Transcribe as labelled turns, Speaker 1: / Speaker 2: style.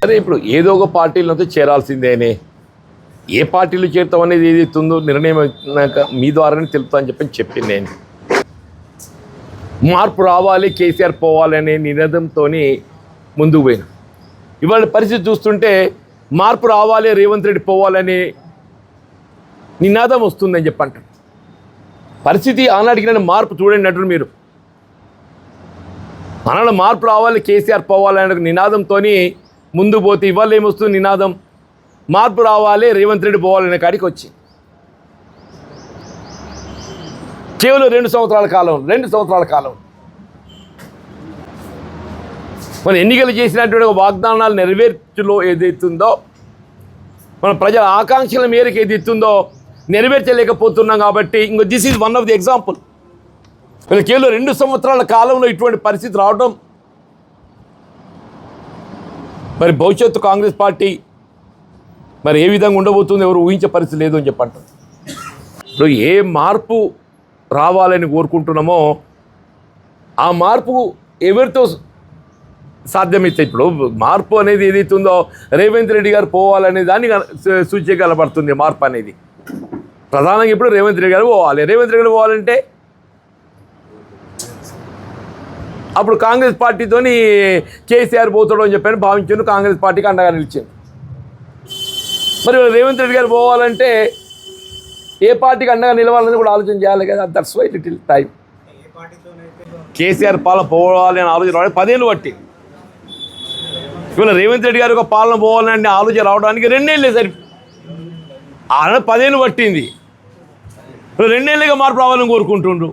Speaker 1: అరే ఇప్పుడు ఏదో ఒక పార్టీలతో చేరాల్సిందేనే, ఏ పార్టీలు చేరుతాం అనేది ఏదైతుందో నిర్ణయం మీ ద్వారానే తెలుపుతా అని చెప్పింది. నేను మార్పు రావాలి, కేసీఆర్ పోవాలి అనే నినాదంతో ముందుకు పోయినా. ఇవాళ పరిస్థితి చూస్తుంటే మార్పు రావాలి, రేవంత్ రెడ్డి పోవాలని నినాదం వస్తుందని చెప్పంటారు. పరిస్థితి ఆనాటికి మార్పు చూడండి అంటారు మీరు. ఆనాడు మార్పు రావాలి, కేసీఆర్ పోవాలనే నినాదంతో ముందు పోతే ఇవాళ ఏమొస్తుంది నినాదం, మార్పు రావాలి, రేవంత్ రెడ్డి పోవాలనే కాడికి వచ్చి కేవలం 2 సంవత్సరాల కాలం మన ఎన్నికలు చేసినటువంటి వాగ్దానాలు నెరవేర్చులో ఏదైతుందో, మన ప్రజల ఆకాంక్షల మేరకు ఏదైతుందో నెరవేర్చలేకపోతున్నాం. కాబట్టి ఇంకో this is one of the example. కేవలం 2 సంవత్సరాల కాలంలో ఇటువంటి పరిస్థితి రావడం, మరి భవిష్యత్తు కాంగ్రెస్ పార్టీ మరి ఏ విధంగా ఉండబోతుందో ఎవరు ఊహించే పరిస్థితి లేదు అని చెప్పంటారు. ఇప్పుడు ఏ మార్పు రావాలని కోరుకుంటున్నామో ఆ మార్పు ఎవరితో సాధ్యమైతే, ఇప్పుడు మార్పు అనేది ఏదైతుందో రేవంత్ రెడ్డి గారు పోవాలనే దాన్ని సూచిక కనబడుతుంది. మార్పు అనేది ప్రధానంగా ఇప్పుడు రేవంత్ రెడ్డి గారు పోవాలి. రేవంత్ రెడ్డి గారు పోవాలంటే అప్పుడు కాంగ్రెస్ పార్టీతోని కేసీఆర్ పోతాడు అని చెప్పని భావించాను, కాంగ్రెస్ పార్టీకి అండగా నిలిచాను. మరి రేవంత్ రెడ్డి గారు పోవాలంటే ఏ పార్టీకి అండగా నిలవాలని కూడా ఆలోచన చేయాలి కదా. That's why little time. KCR పాలన పోవాలి అని ఆలోచన రావడానికి 10 ఏళ్ళు పట్టి, ఇవాళ రేవంత్ రెడ్డి గారి ఒక పాలన పోవాలని ఆలోచన రావడానికి 2 ఏళ్ళే సరి. 10 ఏళ్ళు పట్టింది, 2 ఏళ్ళుగా మార్పు రావాలని కోరుకుంటుండ్రు.